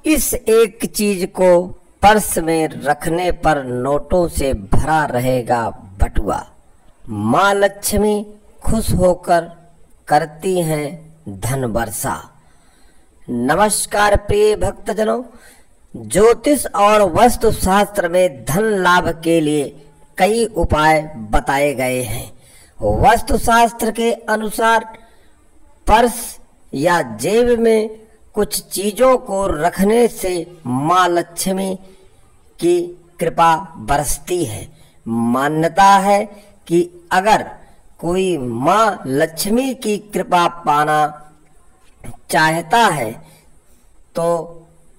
इस एक चीज को पर्स में रखने पर नोटों से भरा रहेगा बटुआ। माँ लक्ष्मी खुश होकर करती हैं धन वर्षा। नमस्कार प्रिय भक्तजनों, ज्योतिष और वास्तु शास्त्र में धन लाभ के लिए कई उपाय बताए गए हैं। वास्तु शास्त्र के अनुसार पर्स या जेब में कुछ चीजों को रखने से माँ लक्ष्मी की कृपा बरसती है। मान्यता है कि अगर कोई माँ लक्ष्मी की कृपा पाना चाहता है तो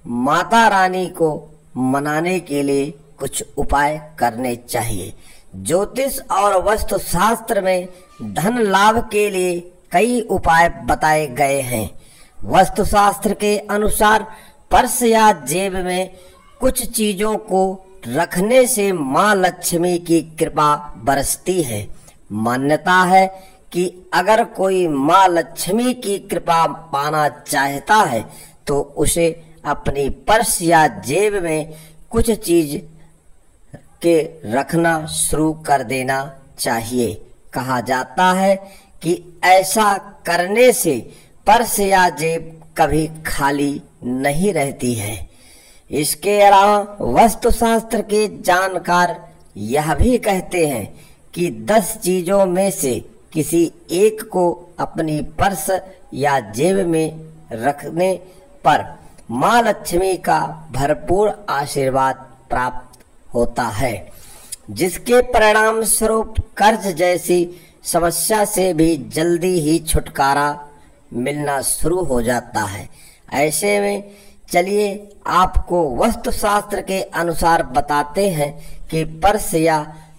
माता रानी को मनाने के लिए कुछ उपाय करने चाहिए। ज्योतिष और वास्तु शास्त्र में धन लाभ के लिए कई उपाय बताए गए हैं। वास्तु शास्त्र के अनुसार पर्स या जेब में कुछ चीजों को रखने से माँ लक्ष्मी की कृपा बरसती है। मान्यता है कि अगर कोई माँ लक्ष्मी की कृपा पाना चाहता है तो उसे अपनी पर्स या जेब में कुछ चीज के रखना शुरू कर देना चाहिए। कहा जाता है कि ऐसा करने से पर्स या जेब कभी खाली नहीं रहती है। इसके अलावा वास्तुशास्त्र के जानकार यह भी कहते हैं कि 10 चीजों में से किसी एक को अपनी पर्स या जेब में रखने पर माँ लक्ष्मी का भरपूर आशीर्वाद प्राप्त होता है, जिसके परिणाम स्वरूप कर्ज जैसी समस्या से भी जल्दी ही छुटकारा मिलना शुरू हो जाता है। ऐसे में चलिए आपको वास्तुशास्त्र के अनुसार बताते हैं कि पर्स या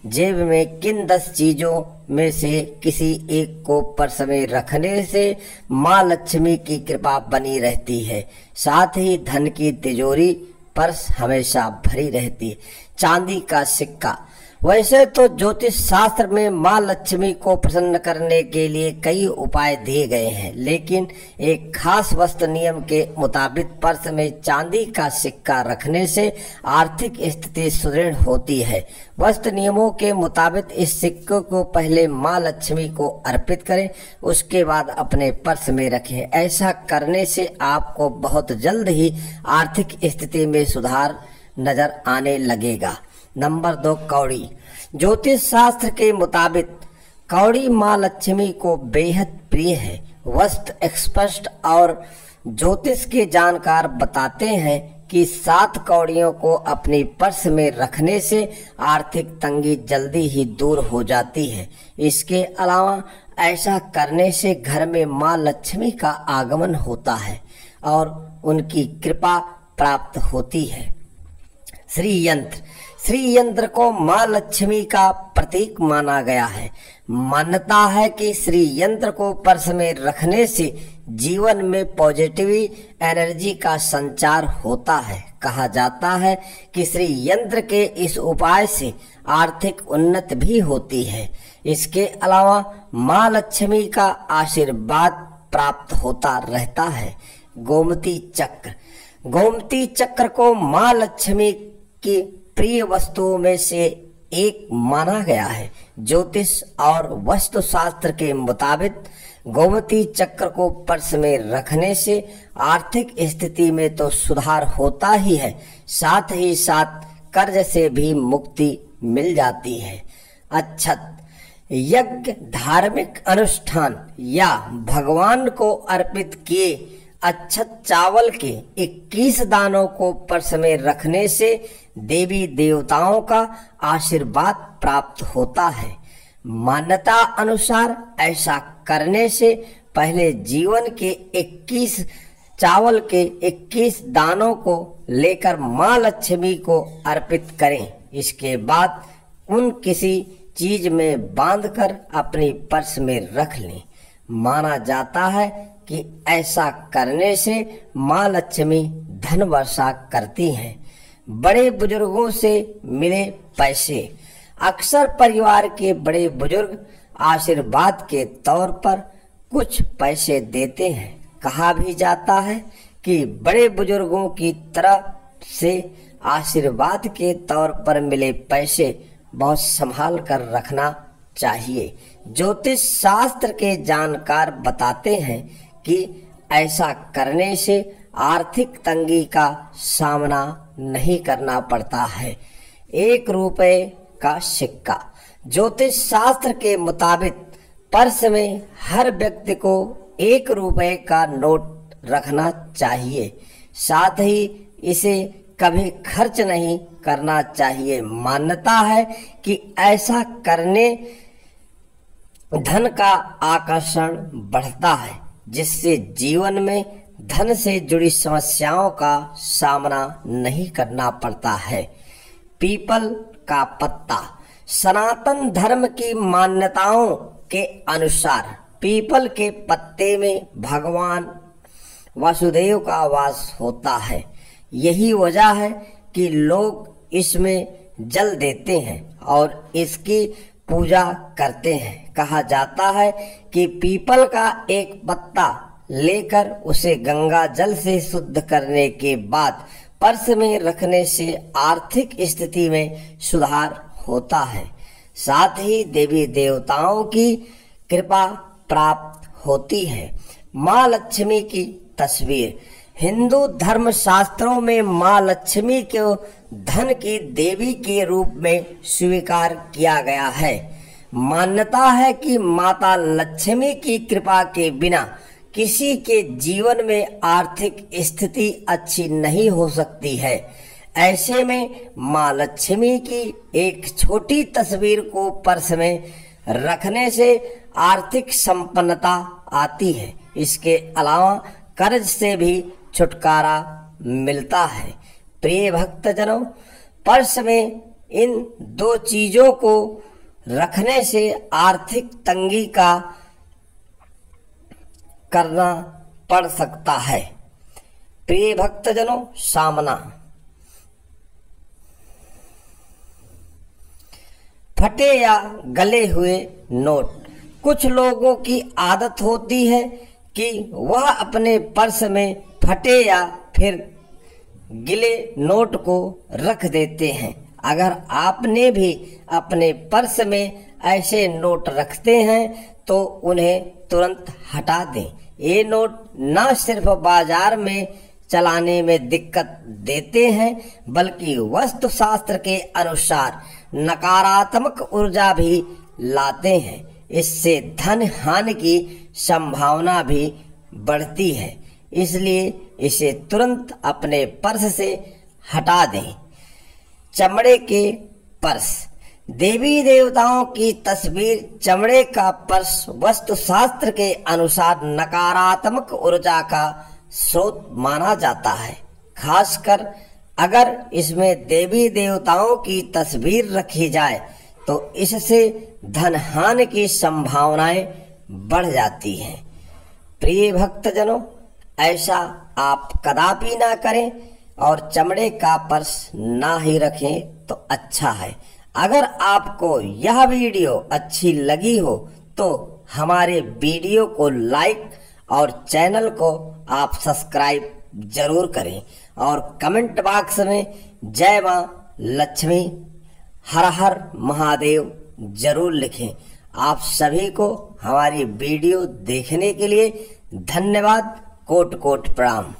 जेब में किन 10 चीजों में से किसी एक को पर्स में रखने से माँ लक्ष्मी की कृपा बनी रहती है। साथ ही धन की तिजोरी पर्स हमेशा भरी रहती है। चांदी का सिक्का। वैसे तो ज्योतिष शास्त्र में माँ लक्ष्मी को प्रसन्न करने के लिए कई उपाय दिए गए हैं, लेकिन एक खास वास्तु नियम के मुताबिक पर्स में चांदी का सिक्का रखने से आर्थिक स्थिति सुदृढ़ होती है। वास्तु नियमों के मुताबिक इस सिक्के को पहले माँ लक्ष्मी को अर्पित करें, उसके बाद अपने पर्स में रखें। ऐसा करने से आपको बहुत जल्द ही आर्थिक स्थिति में सुधार नजर आने लगेगा। नंबर 2, कौड़ी। ज्योतिष शास्त्र के मुताबिक कौड़ी माँ लक्ष्मी को बेहद प्रिय है। वास्तु एक्सपर्ट और ज्योतिष के जानकार बताते हैं कि 7 कौड़ियों को अपनी पर्स में रखने से आर्थिक तंगी जल्दी ही दूर हो जाती है। इसके अलावा ऐसा करने से घर में माँ लक्ष्मी का आगमन होता है और उनकी कृपा प्राप्त होती है। श्री यंत्र। श्री यंत्र को माँ लक्ष्मी का प्रतीक माना गया है। मान्यता है कि श्री यंत्र को पर्स में रखने से जीवन में पॉजिटिव एनर्जी का संचार होता है। कहा जाता है कि श्री यंत्र के इस उपाय से आर्थिक उन्नति भी होती है। इसके अलावा माँ लक्ष्मी का आशीर्वाद प्राप्त होता रहता है। गोमती चक्र। गोमती चक्र को माँ लक्ष्मी की प्रिय वस्तुओं में से एक माना गया है। ज्योतिष और वास्तु शास्त्र के मुताबिक गोमती चक्र को पर्स में रखने से आर्थिक स्थिति में तो सुधार होता ही है, साथ ही साथ कर्ज से भी मुक्ति मिल जाती है। अच्छत। यज्ञ, धार्मिक अनुष्ठान या भगवान को अर्पित किए अच्छत चावल के 21 दानों को पर्स में रखने से देवी देवताओं का आशीर्वाद प्राप्त होता है। मान्यता अनुसार ऐसा करने से पहले जीवन के 21 चावल के 21 दानों को लेकर माँ लक्ष्मी को अर्पित करें। इसके बाद उन किसी चीज में बांधकर अपनी पर्स में रख लें। माना जाता है कि ऐसा करने से माँ लक्ष्मी धन वर्षा करती हैं। बड़े बुजुर्गों से मिले पैसे। अक्सर परिवार के बड़े बुजुर्ग आशीर्वाद के तौर पर कुछ पैसे देते हैं। कहा भी जाता है कि बड़े बुजुर्गों की तरफ से आशीर्वाद के तौर पर मिले पैसे बहुत संभाल कर रखना चाहिए। ज्योतिष शास्त्र के जानकार बताते हैं कि ऐसा करने से आर्थिक तंगी का सामना नहीं करना पड़ता है। 1 रुपए का सिक्का। ज्योतिष शास्त्र के मुताबिक पर्स में हर व्यक्ति को 1 रुपए का नोट रखना चाहिए। साथ ही इसे कभी खर्च नहीं करना चाहिए। मान्यता है कि ऐसा करने धन का आकर्षण बढ़ता है, जिससे जीवन में धन से जुड़ी समस्याओं का सामना नहीं करना पड़ता है। पीपल का पत्ता। सनातन धर्म की मान्यताओं के अनुसार पीपल के पत्ते में भगवान वासुदेव का वास होता है। यही वजह है कि लोग इसमें जल देते हैं और इसकी पूजा करते हैं। कहा जाता है कि पीपल का एक पत्ता लेकर उसे गंगा जल से शुद्ध करने के बाद पर्स में रखने से आर्थिक स्थिति में सुधार होता है। साथ ही देवी देवताओं की कृपा प्राप्त होती है। माँ लक्ष्मी की तस्वीर। हिंदू धर्म शास्त्रों में माँ लक्ष्मी को धन की देवी के रूप में स्वीकार किया गया है। मान्यता है कि माता लक्ष्मी की कृपा के बिना किसी के जीवन में आर्थिक स्थिति अच्छी नहीं हो सकती है। ऐसे में माँ लक्ष्मी की एक छोटी तस्वीर को पर्स में रखने से आर्थिक संपन्नता आती है। इसके अलावा कर्ज से भी छुटकारा मिलता है। प्रिय भक्तजनों, पर्स में इन 2 चीजों को रखने से आर्थिक तंगी का करना पड़ सकता है। प्रिय भक्तजनों, सामना। फटे या गले हुए नोट। कुछ लोगों की आदत होती है कि वह अपने पर्स में फटे या फिर गिले नोट को रख देते हैं। अगर आपने भी अपने पर्स में ऐसे नोट रखते हैं तो उन्हें तुरंत हटा दें। ये नोट न सिर्फ बाजार में चलाने में दिक्कत देते हैं, बल्कि वास्तुशास्त्र के अनुसार नकारात्मक ऊर्जा भी लाते हैं। इससे धन हानि की संभावना भी बढ़ती है, इसलिए इसे तुरंत अपने पर्स से हटा दें। चमड़े के पर्स। देवी देवताओं की तस्वीर चमड़े का पर्स वास्तुशास्त्र के अनुसार नकारात्मक ऊर्जा का स्रोत माना जाता है। खासकर अगर इसमें देवी देवताओं की तस्वीर रखी जाए तो इससे धन हानि की संभावनाएं बढ़ जाती हैं। प्रिय भक्तजनों, ऐसा आप कदापि ना करें और चमड़े का पर्स ना ही रखें तो अच्छा है। अगर आपको यह वीडियो अच्छी लगी हो तो हमारे वीडियो को लाइक और चैनल को आप सब्सक्राइब जरूर करें और कमेंट बॉक्स में जय मां लक्ष्मी, हर हर महादेव जरूर लिखें। आप सभी को हमारी वीडियो देखने के लिए धन्यवाद। कोट कोट प्रणाम।